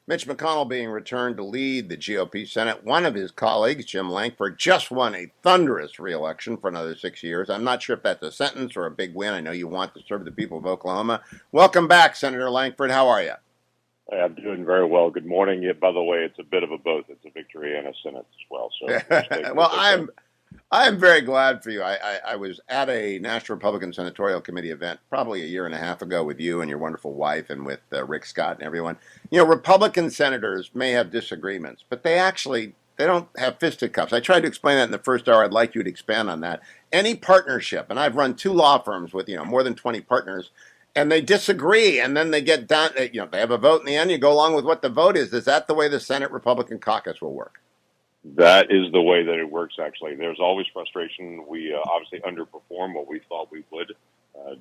Mitch McConnell being returned to lead the GOP Senate. One of his colleagues, Jim Lankford, just won a thunderous reelection for another 6 years. I'm not sure if that's a sentence or a big win. I know you want to serve the people of Oklahoma. Welcome back, Senator Lankford. How are you? I'm doing very well. Good morning. Yeah, by the way, it's a bit of a both. It's a victory and a Senate as well. So well, I'm very glad for you. I was at a National Republican Senatorial Committee event probably a year and a half ago with you and your wonderful wife and with Rick Scott and everyone. You know, Republican senators may have disagreements, but they don't have fisticuffs. I tried to explain that in the first hour. I'd like you to expand on that. Any partnership, and I've run two law firms with, more than 20 partners, and they disagree, and then they get done, they have a vote in the end, you go along with what the vote is. Is that the way the Senate Republican caucus will work? That is the way that it works, actually. There's always frustration. We obviously underperformed what we thought we would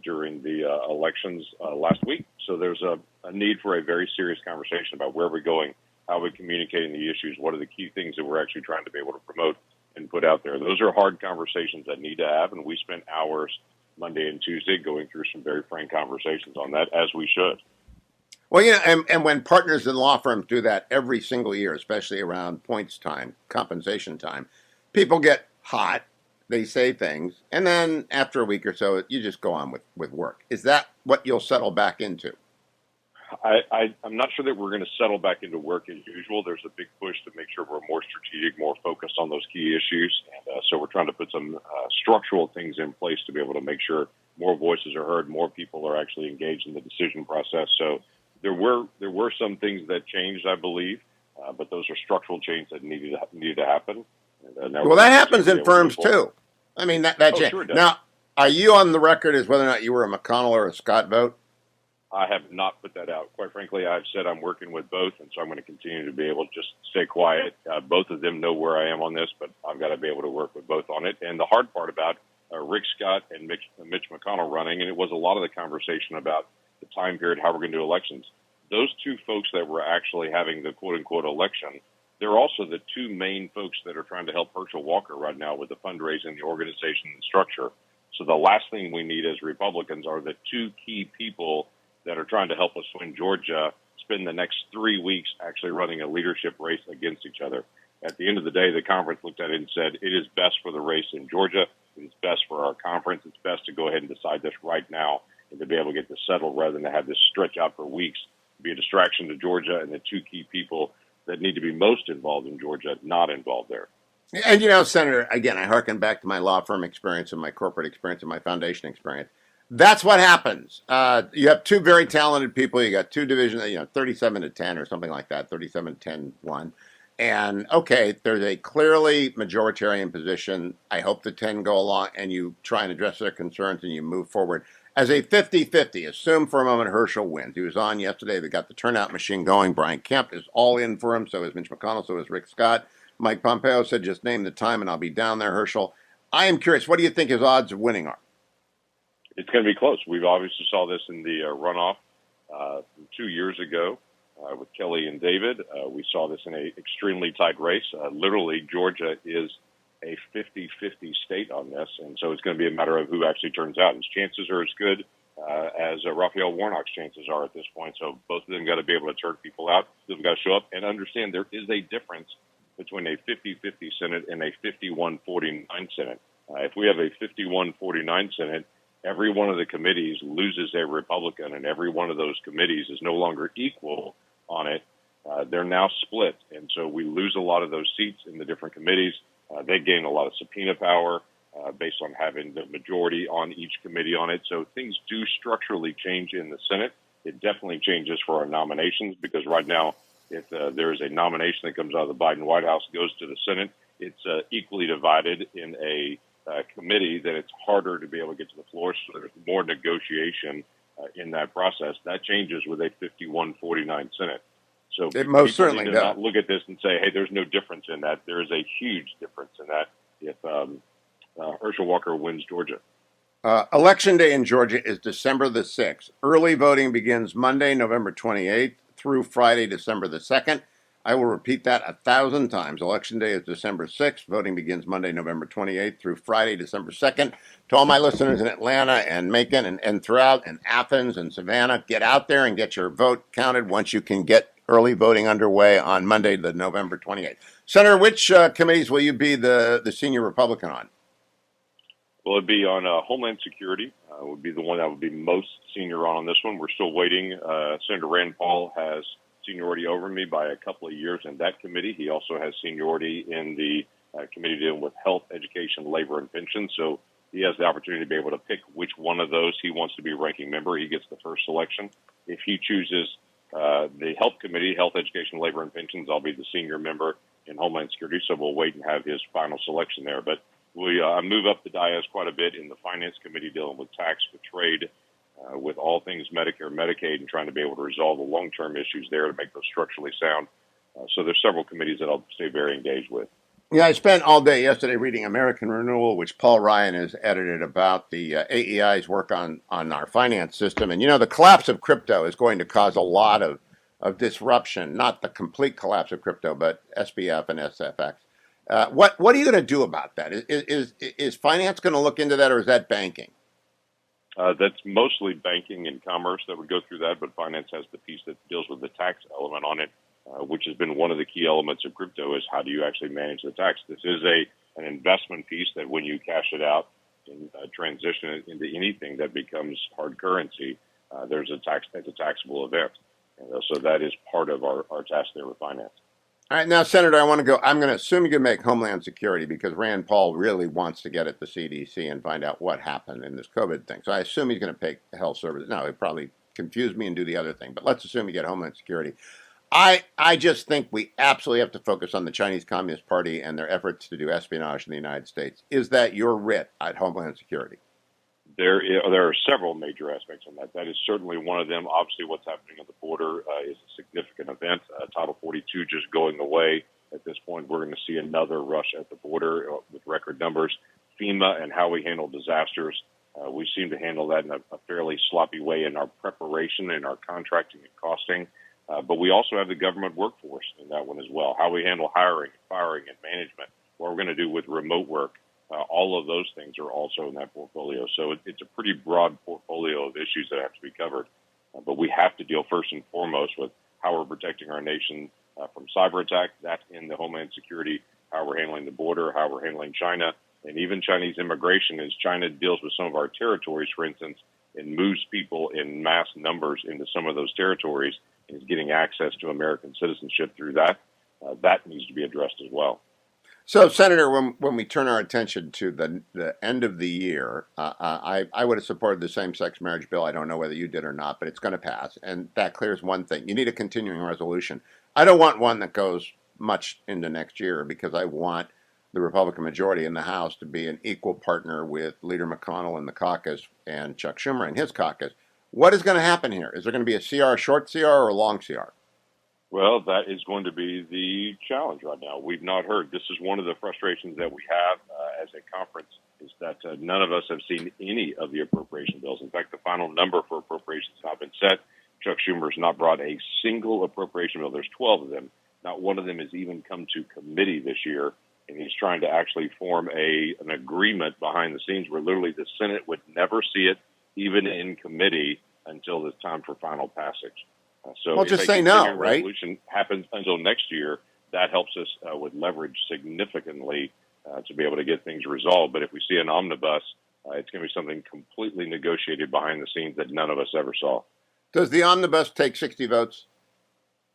during the elections last week. So there's a need for a very serious conversation about where we're going, how we're communicating the issues, what are the key things that we're actually trying to be able to promote and put out there. Those are hard conversations that need to have, and we spent hours Monday and Tuesday going through some very frank conversations on that, as we should. Well, and when partners in law firms do that every single year, especially around points time, compensation time, people get hot, they say things, and then after a week or so, you just go on with work. Is that what you'll settle back into? I'm not sure that we're going to settle back into work as usual. There's a big push to make sure we're more strategic, more focused on those key issues. And so we're trying to put some structural things in place to be able to make sure more voices are heard, more people are actually engaged in the decision process. So there were some things that changed, I believe, but those are structural changes that needed to happen. Well, that happens in firms too. I mean, that changed. Sure does. Now, are you on the record as whether or not you were a McConnell or a Scott vote? I have not put that out. Quite frankly, I've said I'm working with both, and so I'm going to continue to be able to just stay quiet. Both of them know where I am on this, but I've got to be able to work with both on it. And the hard part about Rick Scott and Mitch McConnell running, and it was a lot of the conversation about the time period, how we're going to do elections. Those two folks that were actually having the quote-unquote election, they're also the two main folks that are trying to help Herschel Walker right now with the fundraising, the organization, and structure. So the last thing we need as Republicans are the two key people that are trying to help us win Georgia spend the next 3 weeks actually running a leadership race against each other. At the end of the day, the conference looked at it and said, it is best for the race in Georgia. It is best for our conference. It's best to go ahead and decide this right now and to be able to get this settled rather than to have this stretch out for weeks, be a distraction to Georgia and the two key people that need to be most involved in Georgia not involved there. And, Senator, again, I hearken back to my law firm experience and my corporate experience and my foundation experience. That's what happens. You have two very talented people. You got two divisions, 37-10 or something like that, 37-10-1. And, okay, there's a clearly majoritarian position. I hope the 10 go along and you try and address their concerns and you move forward. As a 50-50, assume for a moment Herschel wins. He was on yesterday. They got the turnout machine going. Brian Kemp is all in for him. So is Mitch McConnell. So is Rick Scott. Mike Pompeo said, just name the time and I'll be down there, Herschel. I am curious, what do you think his odds of winning are? It's going to be close. We've obviously saw this in the runoff 2 years ago with Kelly and David. We saw this in an extremely tight race. Literally, Georgia is a 50-50 state on this, and so it's going to be a matter of who actually turns out. His chances are as good as Raphael Warnock's chances are at this point. So both of them got to be able to turn people out. They've got to show up and understand there is a difference between a 50-50 Senate and a 51-49 Senate. If we have a 51-49 Senate, every one of the committees loses a Republican, and every one of those committees is no longer equal on it. They're now split, and so we lose a lot of those seats in the different committees. They gain a lot of subpoena power based on having the majority on each committee on it. So things do structurally change in the Senate. It definitely changes for our nominations because right now, if there is a nomination that comes out of the Biden White House, goes to the Senate, it's equally divided in a committee that it's harder to be able to get to the floor, so there's more negotiation in that process. That changes with a 51-49 Senate. So it most certainly does not look at this and say, hey, there's no difference in that. There is a huge difference in that if Herschel Walker wins Georgia. Election day in Georgia is December the 6th. Early voting begins Monday, November 28th through Friday, December the 2nd. I will repeat that 1,000 times. Election day is December 6th. Voting begins Monday, November 28th through Friday, December 2nd. To all my listeners in Atlanta and Macon and throughout and Athens and Savannah, get out there and get your vote counted once you can get early voting underway on Monday, the November 28th. Senator, which committees will you be the senior Republican on? Well, it'd be on Homeland Security. Would be the one that would be most senior on this one. We're still waiting. Senator Rand Paul has seniority over me by a couple of years in that committee. He also has seniority in the committee dealing with health, education, labor, and pensions. So he has the opportunity to be able to pick which one of those he wants to be ranking member. He gets the first selection. If he chooses the health committee, health, education, labor, and pensions, I'll be the senior member in Homeland Security. So we'll wait and have his final selection there. But we move up the dais quite a bit in the Finance Committee dealing with tax for trade, with all things Medicare, Medicaid, and trying to be able to resolve the long-term issues there to make those structurally sound. So there's several committees that I'll stay very engaged with. Yeah, I spent all day yesterday reading American Renewal, which Paul Ryan has edited about the AEI's work on our finance system. And, the collapse of crypto is going to cause a lot of disruption, not the complete collapse of crypto, but SBF and SFX. What are you going to do about that? Is finance going to look into that, or is that banking? That's mostly banking and commerce that would go through that, but finance has the piece that deals with the tax element on it, which has been one of the key elements of crypto is how do you actually manage the tax? This is an investment piece that when you cash it out and transition it into anything that becomes hard currency, there's a taxable event. And so that is part of our task there with finance. All right, now, Senator, I'm going to assume you can make Homeland Security because Rand Paul really wants to get at the CDC and find out what happened in this COVID thing. So I assume he's going to pick health services. Now, he'll probably confuse me and do the other thing, but let's assume you get Homeland Security. I just think we absolutely have to focus on the Chinese Communist Party and their efforts to do espionage in the United States. Is that your writ at Homeland Security? There are several major aspects on that. That is certainly one of them. Obviously, what's happening at the border is a significant event. Title 42 just going away. At this point, we're going to see another rush at the border with record numbers. FEMA and how we handle disasters. We seem to handle that in a fairly sloppy way in our preparation, in our contracting and costing. But we also have the government workforce in that one as well. How we handle hiring, firing, and management. What we're going to do with remote work. All of those things are also in that portfolio. So it's a pretty broad portfolio of issues that have to be covered. But we have to deal first and foremost with how we're protecting our nation from cyber attack. That's in the Homeland Security, how we're handling the border, how we're handling China, and even Chinese immigration as China deals with some of our territories, for instance, and moves people in mass numbers into some of those territories and is getting access to American citizenship through that. That needs to be addressed as well. So, Senator, when we turn our attention to the end of the year, I would have supported the same-sex marriage bill. I don't know whether you did or not, but it's going to pass, and that clears one thing. You need a continuing resolution. I don't want one that goes much into next year because I want the Republican majority in the House to be an equal partner with Leader McConnell in the caucus and Chuck Schumer in his caucus. What is going to happen here? Is there going to be a CR, short CR, or a long CR? Well, that is going to be the challenge right now. We've not heard. This is one of the frustrations that we have as a conference is that none of us have seen any of the appropriation bills. In fact, the final number for appropriations has not been set. Chuck Schumer has not brought a single appropriation bill. There's 12 of them. Not one of them has even come to committee this year, and he's trying to actually form an agreement behind the scenes where literally the Senate would never see it, even in committee, until it's time for final passage. So well, just say no, right? Resolution happens until next year. That helps us with leverage significantly to be able to get things resolved. But if we see an omnibus, it's going to be something completely negotiated behind the scenes that none of us ever saw. Does the omnibus take 60 votes?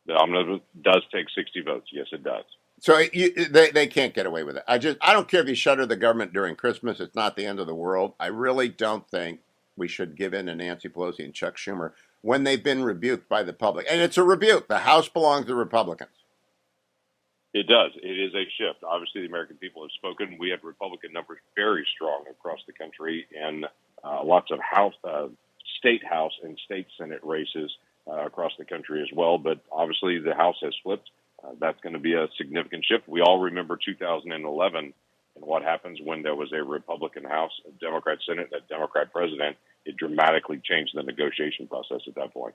The omnibus does take 60 votes. Yes, it does. So they can't get away with it. I don't care if you shutter the government during Christmas. It's not the end of the world. I really don't think we should give in to Nancy Pelosi and Chuck Schumer when they've been rebuked by the public. And it's a rebuke. The House belongs to Republicans. It does. It is a shift. Obviously, the American people have spoken. We have Republican numbers very strong across the country and lots of state House and state Senate races across the country as well. But obviously, the House has flipped. That's going to be a significant shift. We all remember 2011 and what happens when there was a Republican House, a Democrat Senate, and a Democrat president. It dramatically changed the negotiation process at that point.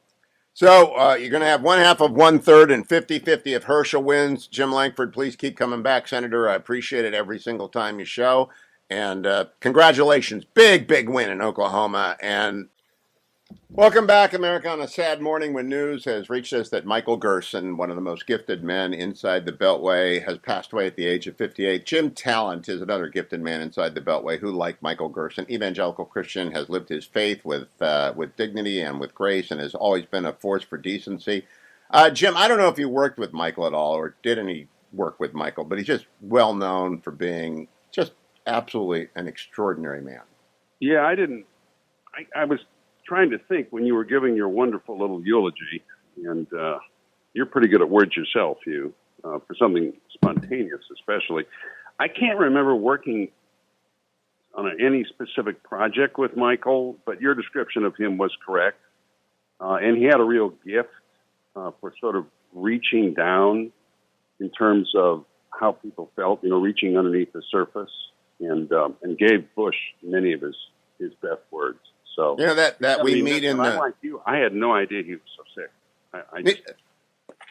So you're going to have one half of 1/3 and 50-50 if Herschel wins. Jim Lankford, please keep coming back, Senator. I appreciate it every single time you show. And congratulations. Big, big win in Oklahoma. And Welcome back, America, on a sad morning when news has reached us that Michael Gerson, one of the most gifted men inside the Beltway, has passed away at the age of 58. Jim Talent is another gifted man inside the Beltway who, like Michael Gerson, evangelical Christian, has lived his faith with dignity and with grace and has always been a force for decency. Jim, I don't know if you worked with Michael at all or did any work with Michael, but he's just well known for being just absolutely an extraordinary man. Yeah, I didn't. I was trying to think when you were giving your wonderful little eulogy, and you're pretty good at words yourself, Hugh, for something spontaneous, especially. I can't remember working on any specific project with Michael, but your description of him was correct. And he had a real gift for sort of reaching down in terms of how people felt, reaching underneath the surface, and gave Bush many of his best words. So That we meet in I the. like you. I had no idea he was so sick.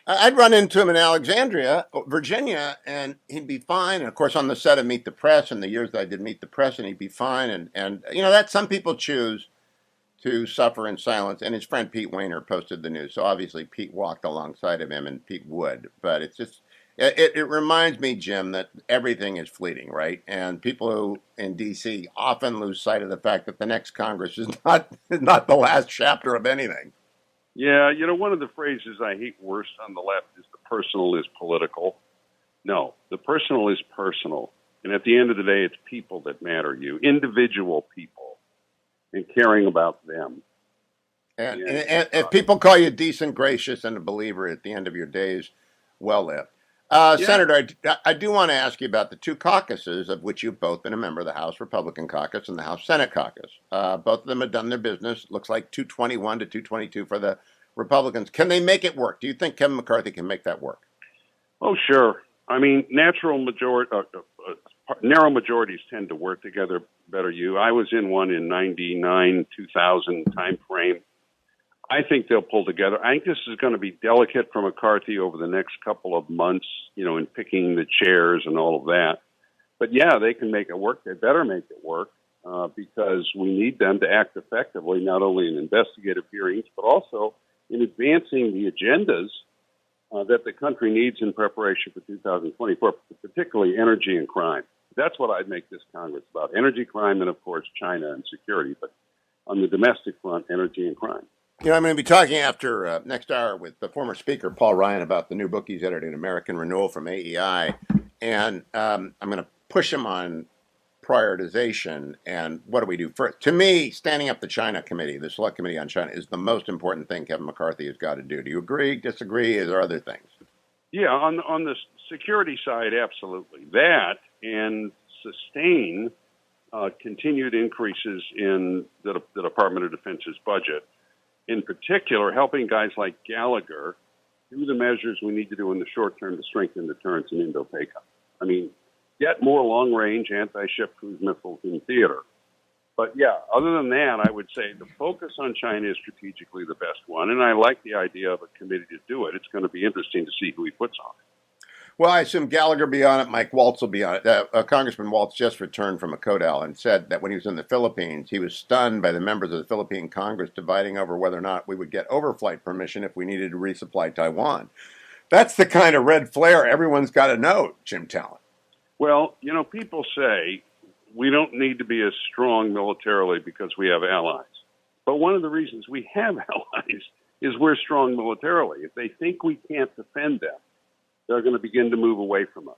I'd run into him in Alexandria, Virginia, and he'd be fine. And of course, on the set of Meet the Press, in the years that I did Meet the Press, and he'd be fine. And that some people choose to suffer in silence. And his friend Pete Wayner posted the news, so obviously Pete walked alongside of him, and Pete would. But it's just it reminds me, Jim, that everything is fleeting, right? And people who in D.C. often lose sight of the fact that the next Congress is not the last chapter of anything. Yeah, one of the phrases I hate worst on the left is the personal is political. No, the personal is personal. And at the end of the day, it's people that matter you, individual people, and caring about them. And if people call you decent, gracious, and a believer at the end of your days, well lived. Yeah, Senator, I do want to ask you about the two caucuses of which you've both been a member, the House Republican Caucus and the House Senate Caucus. Both of them have done their business. Looks like 221 to 222 for the Republicans. Can they make it work? Do you think Kevin McCarthy can make that work? oh, sure. I mean, narrow majorities tend to work together better. I was in one in 99, 2000 time frame. I think they'll pull together. I think this is going to be delicate for McCarthy over the next couple of months, in picking the chairs and all of that. But yeah, they can make it work. They better make it work because we need them to act effectively, not only in investigative hearings, but also in advancing the agendas that the country needs in preparation for 2024, particularly energy and crime. That's what I'd make this Congress about. Energy, crime, and, of course, China and security. But on the domestic front, energy and crime. I'm going to be talking after next hour with the former Speaker Paul Ryan about the new book he's edited, American Renewal from AEI, and I'm going to push him on prioritization and what do we do first. To me, standing up the China Committee, the Select Committee on China, is the most important thing Kevin McCarthy has got to do. Do you agree? Disagree? Is there other things? Yeah, on the security side, absolutely. That and sustain continued increases in the Department of Defense's budget. In particular, helping guys like Gallagher do the measures we need to do in the short term to strengthen deterrence in Indo-PACOM. I mean, get more long-range anti-ship cruise missiles in theater. But yeah, other than that, I would say the focus on China is strategically the best one, and I like the idea of a committee to do it. It's going to be interesting to see who he puts on it. Well, I assume Gallagher will be on it. Mike Waltz will be on it. Congressman Waltz just returned from a CODAL and said that when he was in the Philippines, he was stunned by the members of the Philippine Congress dividing over whether or not we would get overflight permission if we needed to resupply Taiwan. That's the kind of red flare everyone's got to know, Jim Talent. Well, people say we don't need to be as strong militarily because we have allies. But one of the reasons we have allies is we're strong militarily. If they think we can't defend them, they're going to begin to move away from us.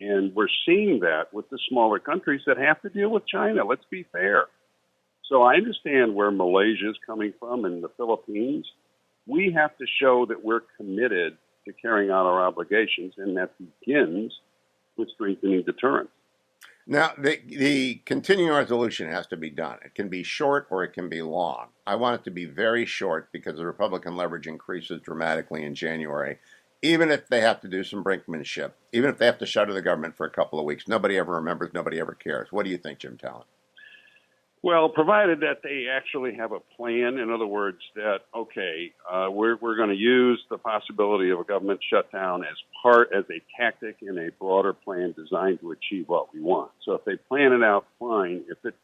And we're seeing that with the smaller countries that have to deal with China. Let's be fair. So I understand where Malaysia is coming from and the Philippines. We have to show that we're committed to carrying out our obligations, and that begins with strengthening deterrence. Now, the continuing resolution has to be done. It can be short or it can be long. I want it to be very short because the Republican leverage increases dramatically in January. Even if they have to do some brinkmanship, even if they have to shutter the government for a couple of weeks, nobody ever remembers, nobody ever cares. What do you think, Jim Talent? Well, provided that they actually have a plan. In other words, that okay, we're going to use the possibility of a government shutdown as a tactic in a broader plan designed to achieve what we want. So if they plan it out, fine. If it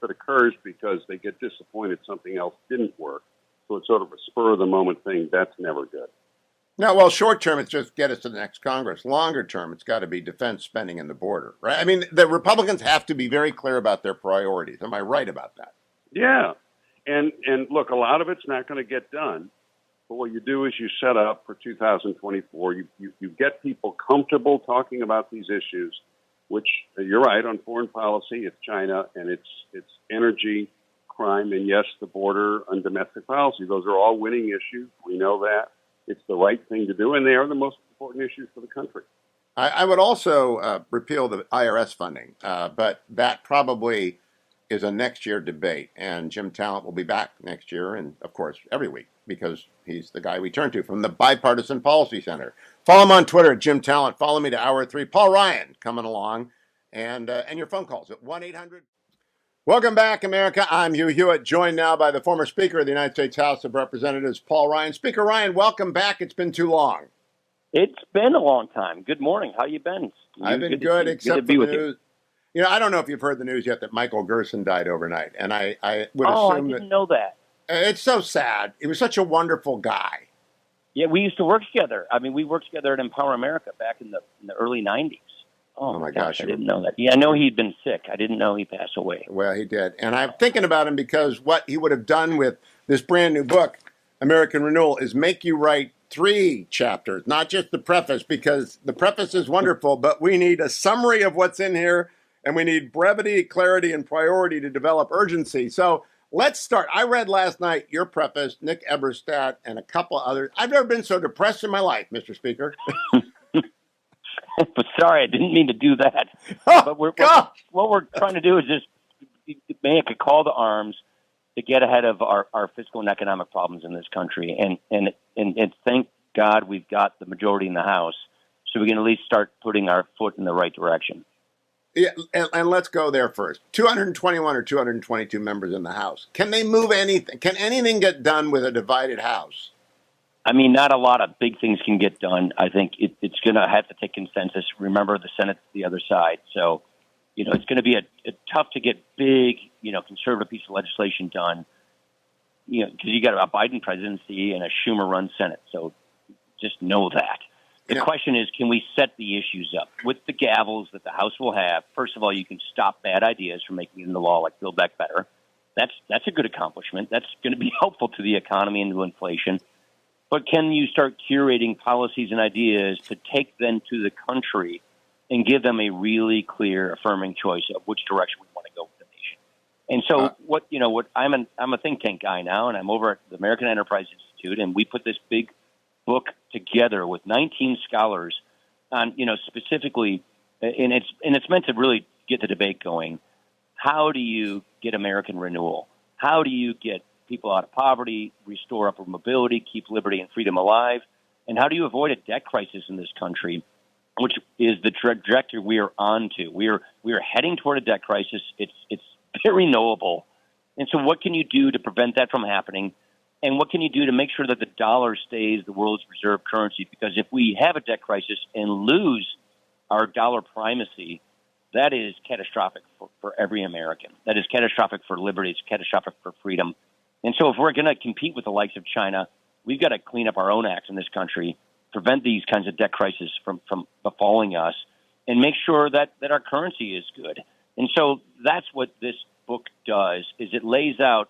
occurs because they get disappointed something else didn't work, so it's sort of a spur of the moment thing. That's never good. No, well, short term, it's just get us to the next Congress. Longer term, it's got to be defense spending and the border, right? I mean, the Republicans have to be very clear about their priorities. Am I right about that? Yeah, and look, a lot of it's not going to get done. But what you do is you set up for 2024. You get people comfortable talking about these issues, which you're right on foreign policy. It's China and it's energy, crime, and yes, the border and domestic policy. Those are all winning issues. We know that. It's the right thing to do, and they are the most important issues for the country. I would also repeal the IRS funding, but that probably is a next year debate. And Jim Talent will be back next year, and of course, every week, because he's the guy we turn to from the Bipartisan Policy Center. Follow him on Twitter at Jim Talent. Follow me to Hour 3. Paul Ryan coming along, and your phone calls at 1-800. Welcome back, America. I'm Hugh Hewitt, joined now by the former Speaker of the United States House of Representatives, Paul Ryan. Speaker Ryan, welcome back. It's been too long. It's been a long time. Good morning. How you been? I've been good, except for the news. You know, I don't know if you've heard the news yet that Michael Gerson died overnight, and I would assume I didn't know that. It's so sad. He was such a wonderful guy. Yeah, we used to work together. I mean, we worked together at Empower America back in the early '90s. Oh my gosh, I didn't know that. Yeah, I know he'd been sick. I didn't know he passed away. Well, he did, and I'm thinking about him because what he would have done with this brand new book, American Renewal, is make you write 3 chapters, not just the preface, because the preface is wonderful, but we need a summary of what's in here, and we need brevity, clarity, and priority to develop urgency. So let's start. I read last night your preface, Nick Eberstadt, and a couple others. I've never been so depressed in my life, Mr. Speaker. But sorry, I didn't mean to do that. Oh, but what we're trying to do is just make a call to arms to get ahead of our fiscal and economic problems in this country. And thank God we've got the majority in the House, so we can at least start putting our foot in the right direction. Yeah, and let's go there first. 221 or 222 members in the House. Can they move anything? Can anything get done with a divided House? I mean, not a lot of big things can get done. I think it's going to have to take consensus. Remember, the Senate's the other side. So, it's going to be a tough to get big, conservative piece of legislation done, because you got a Biden presidency and a Schumer-run Senate. So just know that. The question is, can we set the issues up with the gavels that the House will have? First of all, you can stop bad ideas from making it into law, like Build Back Better. That's a good accomplishment. That's going to be helpful to the economy and to inflation. But can you start curating policies and ideas to take them to the country and give them a really clear, affirming choice of which direction we want to go with the nation? And so, I'm a think tank guy now, and I'm over at the American Enterprise Institute, and we put this big book together with 19 scholars on, specifically, and it's meant to really get the debate going. How do you get American renewal? How do you get people out of poverty, restore upward mobility, keep liberty and freedom alive? And how do you avoid a debt crisis in this country, which is the trajectory we are on to? We are heading toward a debt crisis. It's very knowable. And so what can you do to prevent that from happening? And what can you do to make sure that the dollar stays the world's reserve currency? Because if we have a debt crisis and lose our dollar primacy, that is catastrophic for every American. That is catastrophic for liberty. It's catastrophic for freedom. And so if we're going to compete with the likes of China, we've got to clean up our own acts in this country, prevent these kinds of debt crises from befalling us, and make sure that our currency is good. And so that's what this book does, is it lays out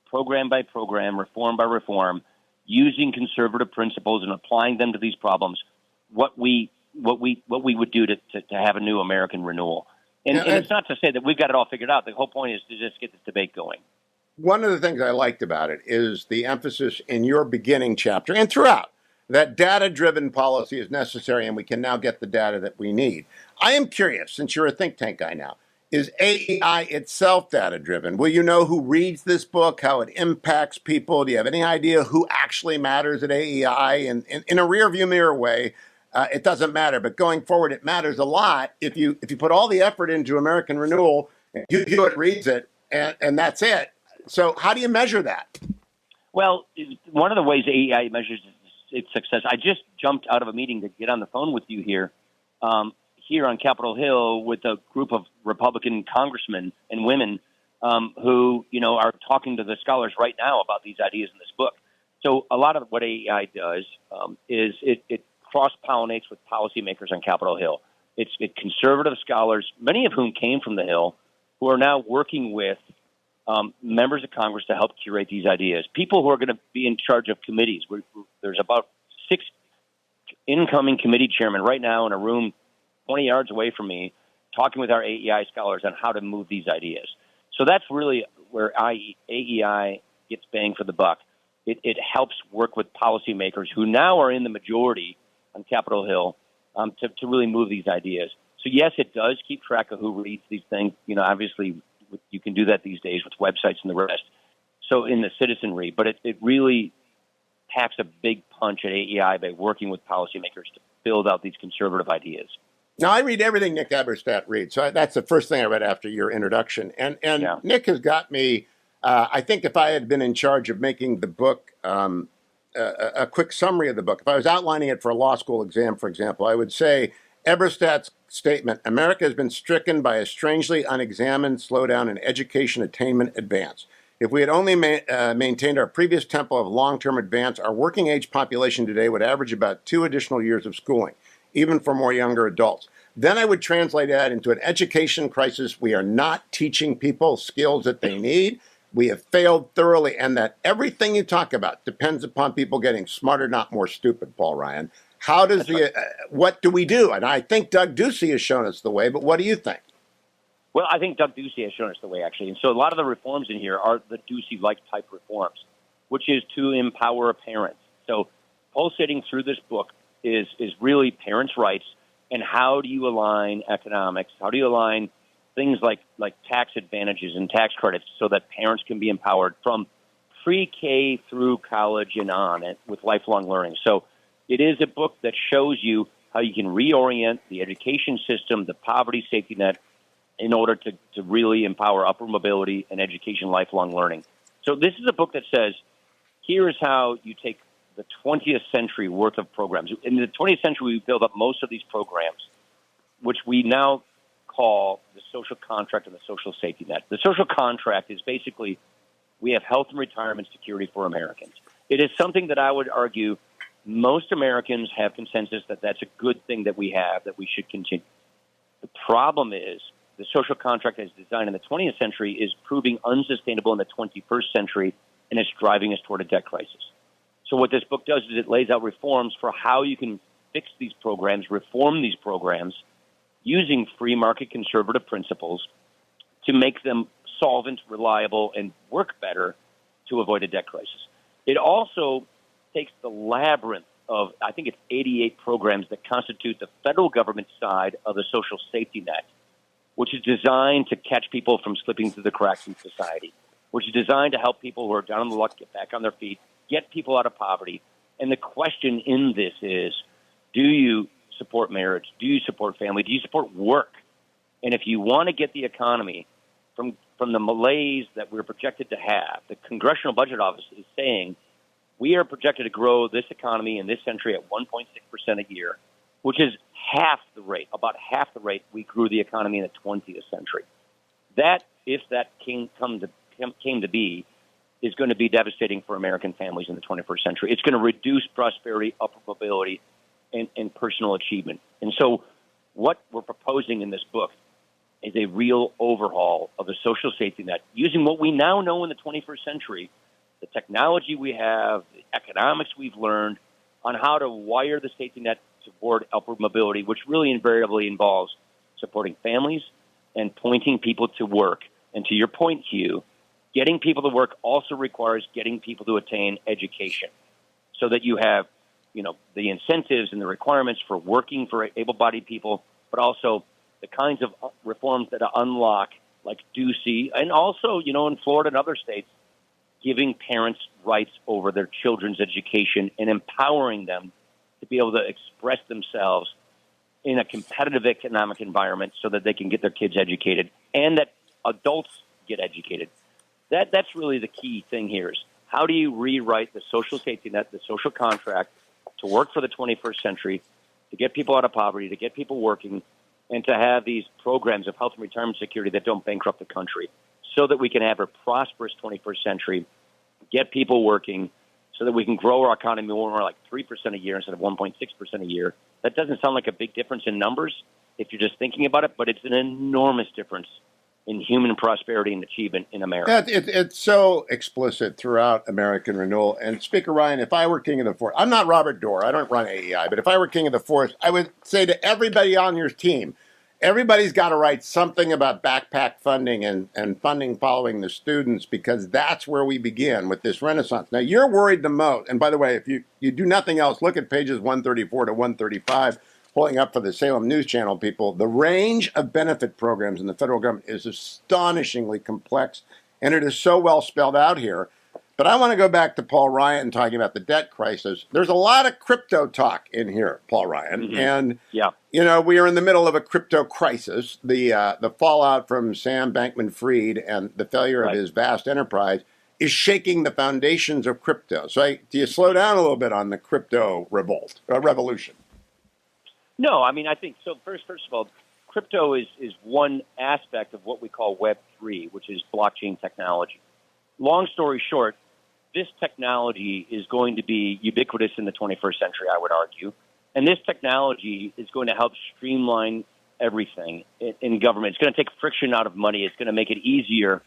program by program, reform by reform, using conservative principles and applying them to these problems, what we would do to have a new American renewal. And it's not to say that we've got it all figured out. The whole point is to just get this debate going. One of the things I liked about it is the emphasis in your beginning chapter and throughout that data-driven policy is necessary, and we can now get the data that we need. I am curious, since you're a think tank guy now, is AEI itself data-driven? Will you know who reads this book, how it impacts people? Do you have any idea who actually matters at AEI? And in a rearview mirror way, it doesn't matter. But going forward, it matters a lot if you put all the effort into American Renewal, Hugh Hewitt reads it, and that's it. So how do you measure that? Well, one of the ways AEI measures its success, I just jumped out of a meeting to get on the phone with you here, here on Capitol Hill with a group of Republican congressmen and women who, are talking to the scholars right now about these ideas in this book. So a lot of what AEI does is it cross-pollinates with policymakers on Capitol Hill. It's conservative scholars, many of whom came from the Hill, who are now working with members of Congress to help curate these ideas. People who are going to be in charge of committees. There's about 6 incoming committee chairmen right now in a room 20 yards away from me talking with our AEI scholars on how to move these ideas. So that's really where AEI gets bang for the buck. It helps work with policymakers who now are in the majority on Capitol Hill to really move these ideas. So, yes, it does keep track of who reads these things. Obviously, you can do that these days with websites and the rest. So in the citizenry, but it really packs a big punch at AEI by working with policymakers to build out these conservative ideas. Now, I read everything Nick Eberstadt reads. So that's the first thing I read after your introduction. And Yeah. Nick has got me, I think if I had been in charge of making the book, a quick summary of the book, if I was outlining it for a law school exam, for example, I would say Eberstadt's statement, America has been stricken by a strangely unexamined slowdown in education attainment advance. If we had only maintained our previous tempo of long-term advance, our working age population today would average about 2 additional years of schooling, even for more younger adults. Then I would translate that into an education crisis. We are not teaching people skills that they need. We have failed thoroughly, and that everything you talk about depends upon people getting smarter, not more stupid, Paul Ryan. How does what do we do? And I think Doug Ducey has shown us the way, but what do you think? Well, I think Doug Ducey has shown us the way, actually. And so a lot of the reforms in here are the Ducey-like type reforms, which is to empower parents. So pulsating through this book is really parents' rights and how do you align economics, how do you align things like tax advantages and tax credits so that parents can be empowered from pre-K through college and on with lifelong learning. So it is a book that shows you how you can reorient the education system, the poverty safety net, in order to really empower upward mobility and education, lifelong learning. So this is a book that says, here is how you take the 20th century worth of programs. In the 20th century, we built up most of these programs, which we now call the social contract and the social safety net. The social contract is basically we have health and retirement security for Americans. It is something that I would argue most Americans have consensus that that's a good thing that we have, that we should continue. The problem is the social contract as designed in the 20th century is proving unsustainable in the 21st century, and it's driving us toward a debt crisis. So what this book does is it lays out reforms for how you can fix these programs, reform these programs, using free market conservative principles to make them solvent, reliable, and work better to avoid a debt crisis. It also takes the labyrinth of, I think it's 88 programs that constitute the federal government side of the social safety net, which is designed to catch people from slipping through the cracks in society, which is designed to help people who are down on the luck get back on their feet, get people out of poverty. And the question in this is, do you support marriage? Do you support family? Do you support work? And if you want to get the economy from the malaise that we're projected to have, the Congressional Budget Office is saying we are projected to grow this economy in this century at 1.6% a year, which is about half the rate we grew the economy in the 20th century. That, if that came to be, is going to be devastating for American families in the 21st century. It's going to reduce prosperity, upward mobility, and personal achievement. And so what we're proposing in this book is a real overhaul of the social safety net, using what we now know in the 21st century, the technology we have, the economics we've learned, on how to wire the safety net toward upward mobility, which really invariably involves supporting families and pointing people to work. And to your point, Hugh, getting people to work also requires getting people to attain education so that you have, the incentives and the requirements for working for able-bodied people, but also the kinds of reforms that unlock, like Ducey, and also, in Florida and other states, giving parents rights over their children's education and empowering them to be able to express themselves in a competitive economic environment so that they can get their kids educated, and that adults get educated. That's really the key thing here is how do you rewrite the social safety net, the social contract to work for the 21st century, to get people out of poverty, to get people working, and to have these programs of health and retirement security that don't bankrupt the country so that we can have a prosperous 21st century, get people working so that we can grow our economy more like 3% a year instead of 1.6% a year. That doesn't sound like a big difference in numbers if you're just thinking about it, but it's an enormous difference in human prosperity and achievement in America. Yeah, it's so explicit throughout American renewal. And Speaker Ryan, if I were king of the force, I'm not Robert Doar, I don't run AEI, but if I were king of the force, I would say to everybody on your team, everybody's got to write something about backpack funding and funding following the students, because that's where we begin with this renaissance. Now, you're worried the most. And by the way, if you do nothing else, look at pages 134 to 135, pulling up for the Salem News Channel people. The range of benefit programs in the federal government is astonishingly complex, and it is so well spelled out here. But I want to go back to Paul Ryan talking about the debt crisis. There's a lot of crypto talk in here, Paul Ryan. Mm-hmm. And, yeah. We are in the middle of a crypto crisis. The fallout from Sam Bankman-Fried and the failure of his vast enterprise is shaking the foundations of crypto. So do you slow down a little bit on the crypto revolution? No, I mean, I think so. First of all, crypto is one aspect of what we call Web3, which is blockchain technology. Long story short, this technology is going to be ubiquitous in the 21st century, I would argue. And this technology is going to help streamline everything in government. It's going to take friction out of money. It's going to make it easier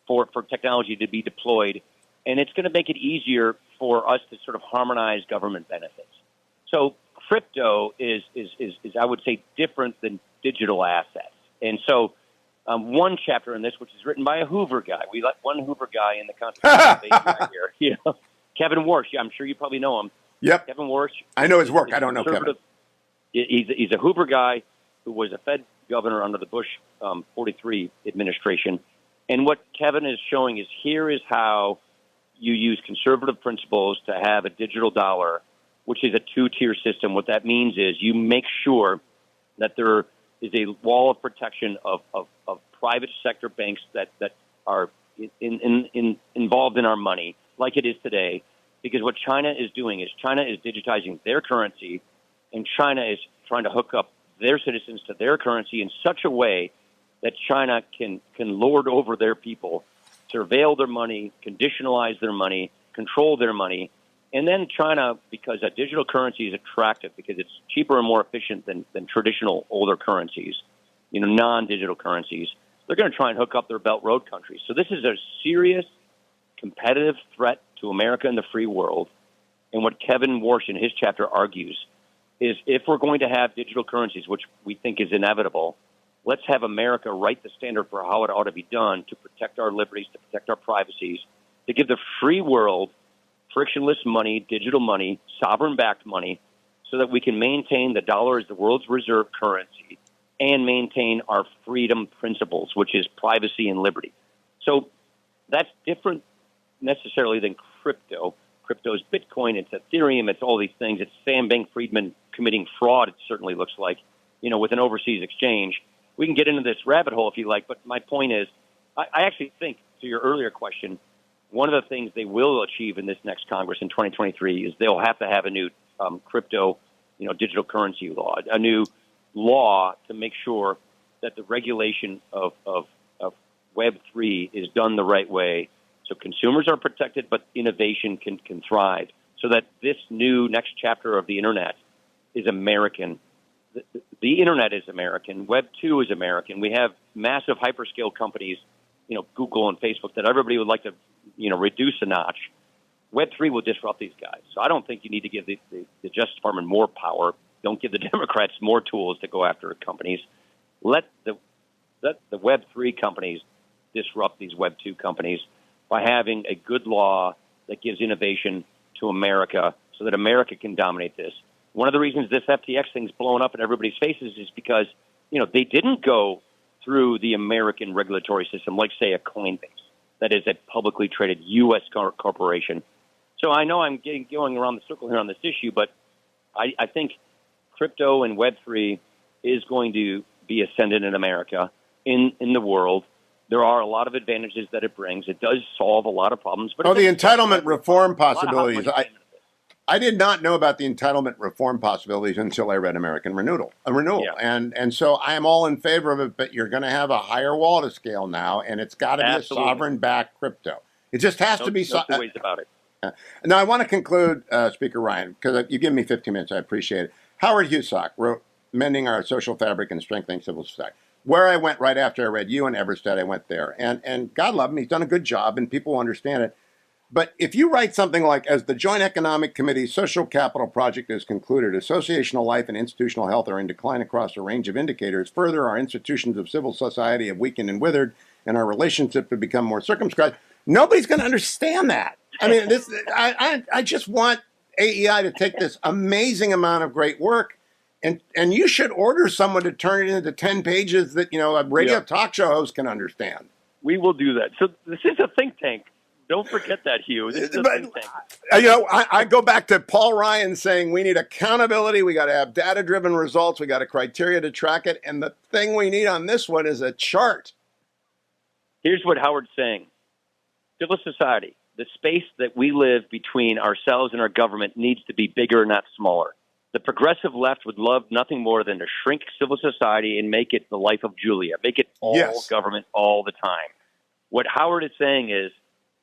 for technology to be deployed. And it's going to make it easier for us to sort of harmonize government benefits. So crypto is I would say, different than digital assets. And so one chapter in this, which is written by a Hoover guy. We let one Hoover guy in the Constitution debate right here. Kevin Warsh. Yeah, I'm sure you probably know him. Yep. Kevin Warsh. I know his work. I don't know Kevin. He's a Hoover guy who was a Fed governor under the Bush 43 administration. And what Kevin is showing is here is how you use conservative principles to have a digital dollar, which is a two-tier system. What that means is you make sure that there is a wall of protection of private sector banks that are involved in our money, like it is today. Because what China is doing is China is digitizing their currency, and China is trying to hook up their citizens to their currency in such a way that China can lord over their people, surveil their money, conditionalize their money, control their money. And then China, because a digital currency is attractive because it's cheaper and more efficient than traditional older currencies, non-digital currencies, they're going to try and hook up their Belt Road countries. So this is a serious competitive threat to America and the free world. And what Kevin Warsh in his chapter argues is if we're going to have digital currencies, which we think is inevitable, let's have America write the standard for how it ought to be done to protect our liberties, to protect our privacies, to give the free world frictionless money, digital money, sovereign-backed money, so that we can maintain the dollar as the world's reserve currency and maintain our freedom principles, which is privacy and liberty. So that's different necessarily than crypto. Crypto is Bitcoin, it's Ethereum, it's all these things. It's Sam Bankman-Fried committing fraud, it certainly looks like, with an overseas exchange. We can get into this rabbit hole if you like, but my point is, I actually think, to your earlier question, one of the things they will achieve in this next Congress in 2023 is they'll have to have a new crypto, digital currency law, a new law to make sure that the regulation of Web3 is done the right way, so consumers are protected, but innovation can thrive, so that this new next chapter of the Internet is American. The Internet is American. Web 2 is American. We have massive hyperscale companies, Google and Facebook, that everybody would like to, reduce a notch. Web 3 will disrupt these guys. So I don't think you need to give the Justice Department more power. Don't give the Democrats more tools to go after companies. Let the Web 3 companies disrupt these Web 2 companies by having a good law that gives innovation to America so that America can dominate this. One of the reasons this FTX thing's blowing up in everybody's faces is because, they didn't go through the American regulatory system, like, say, a Coinbase, that is a publicly traded U.S. corporation. So I know I'm going around the circle here on this issue, but I think crypto and Web3 is going to be ascendant in America, in the world. There are a lot of advantages that it brings. It does solve a lot of problems. But The entitlement reform a lot of hot possibilities. money came into this. I did not know about the entitlement reform possibilities until I read American Renewal. Yeah. And so I am all in favor of it, but you're going to have a higher wall to scale now, and it's got to be a sovereign-backed crypto. It just has to be. No two ways about it. Now, I want to conclude, Speaker Ryan, because you give me 15 minutes. I appreciate it. Howard Husock wrote Mending Our Social Fabric and Strengthening Civil Society, where I went right after I read you and Everstead. I went there. And God love him. He's done a good job, and people understand it. But if you write something like, as the Joint Economic Committee's social capital project is concluded, associational life and institutional health are in decline across a range of indicators. Further, our institutions of civil society have weakened and withered, and our relationships have become more circumscribed. Nobody's going to understand that. I mean, I just want AEI to take this amazing amount of great work, and you should order someone to turn it into 10 pages that, a radio talk show host can understand. We will do that. So this is a think tank. Don't forget that, Hugh. This is a think tank. I go back to Paul Ryan saying we need accountability. We got to have data-driven results. We got a criteria to track it. And the thing we need on this one is a chart. Here's what Howard's saying. Civil society, the space that we live between ourselves and our government needs to be bigger, not smaller. The progressive left would love nothing more than to shrink civil society and make it the life of Julia, make it all government all the time. What Howard is saying is,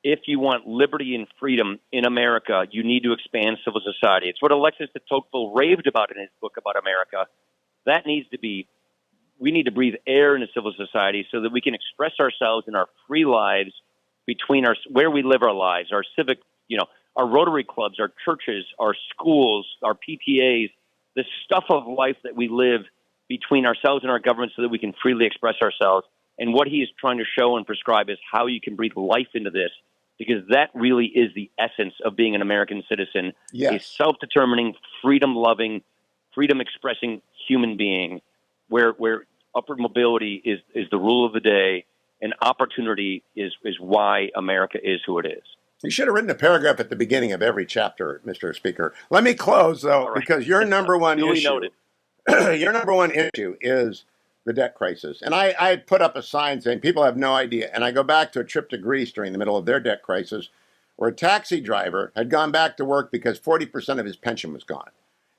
if you want liberty and freedom in America, you need to expand civil society. It's what Alexis de Tocqueville raved about in his book about America. That needs to be, we need to breathe air into civil society so that we can express ourselves in our free lives between where we live our lives, our civic, our Rotary clubs, our churches, our schools, our PTAs, the stuff of life that we live between ourselves and our government so that we can freely express ourselves. And what he is trying to show and prescribe is how you can breathe life into this, because that really is the essence of being an American citizen, a self-determining, freedom-loving, freedom-expressing human being, where upward mobility is the rule of the day, and opportunity is why America is who it is. You should have written a paragraph at the beginning of every chapter, Mr. Speaker. Let me close, though, because your number one issue, your number one issue is the debt crisis. And I put up a sign saying people have no idea. And I go back to a trip to Greece during the middle of their debt crisis, where a taxi driver had gone back to work because 40% of his pension was gone.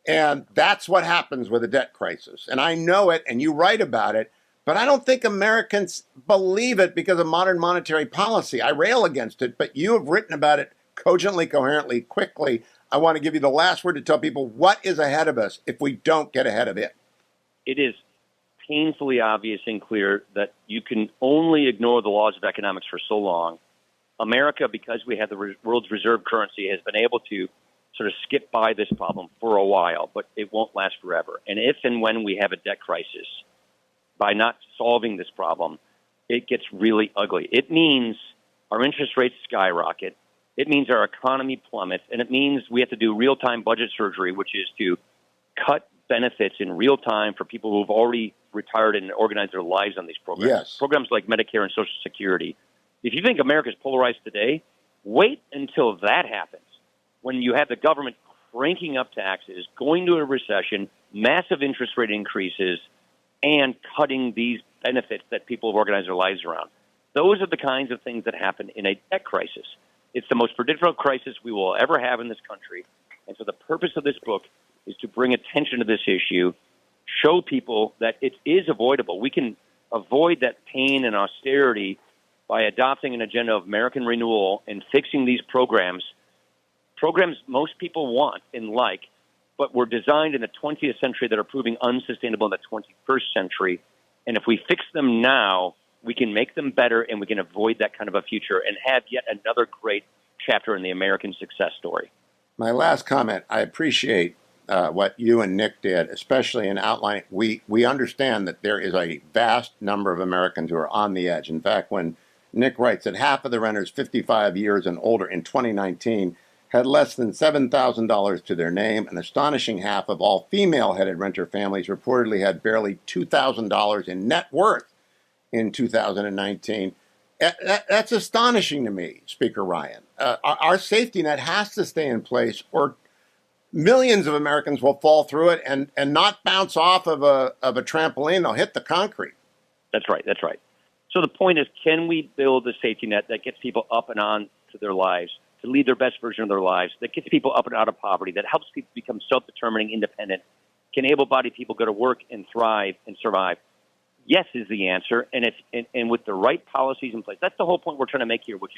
And that's what happens with a debt crisis. And I know it, and you write about it, but I don't think Americans believe it because of modern monetary policy. I rail against it, but you have written about it cogently, coherently, quickly. I want to give you the last word to tell people what is ahead of us if we don't get ahead of it. It is painfully obvious and clear that you can only ignore the laws of economics for so long. America, because we have the world's reserve currency, has been able to sort of skip by this problem for a while, but it won't last forever. And if and when we have a debt crisis, by not solving this problem, it gets really ugly. It means our interest rates skyrocket. It means our economy plummets. And it means we have to do real-time budget surgery, which is to cut benefits in real time for people who have already retired and organized their lives on these programs. Yes. Programs like Medicare and Social Security. If you think America is polarized today, wait until that happens, when you have the government cranking up taxes, going to a recession, massive interest rate increases, and cutting these benefits that people have organized their lives around. Those are the kinds of things that happen in a debt crisis. It's the most predictable crisis we will ever have in this country. And so the purpose of this book is to bring attention to this issue, show people that it is avoidable. We can avoid that pain and austerity by adopting an agenda of American renewal and fixing these programs most people want and like, but were designed in the 20th century that are proving unsustainable in the 21st century. And if we fix them now, we can make them better and we can avoid that kind of a future and have yet another great chapter in the American success story. My last comment, I appreciate what you and Nick did, especially in outlining. We understand that there is a vast number of Americans who are on the edge. In fact, when Nick writes that half of the renters 55 years and older in 2019 had less than $7,000 to their name, an astonishing half of all female-headed renter families reportedly had barely $2,000 in net worth in 2019. That's astonishing to me, Speaker Ryan. Our safety net has to stay in place, or millions of Americans will fall through it and not bounce off of a trampoline. They'll hit the concrete. That's right. So the point is, can we build a safety net that gets people up and on to their lives, to lead their best version of their lives, that gets people up and out of poverty, that helps people become self-determining, independent? Can able-bodied people go to work and thrive and survive? Yes is the answer, and with the right policies in place. That's the whole point we're trying to make here, which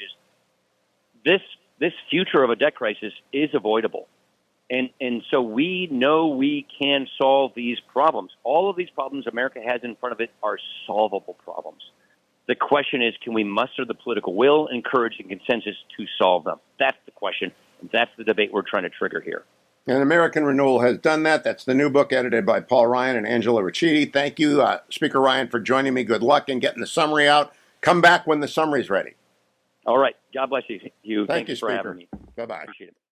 is this future of a debt crisis is avoidable. And so we know we can solve these problems. All of these problems America has in front of it are solvable problems. The question is, can we muster the political will and courage and consensus to solve them? That's the question. And that's the debate we're trying to trigger here. And American Renewal has done that. That's the new book edited by Paul Ryan and Angela Ricciuti. Thank you, Speaker Ryan, for joining me. Good luck in getting the summary out. Come back when the summary's ready. All right. God bless you, Hugh. Thank you, for Speaker. having me. Bye-bye. Appreciate it.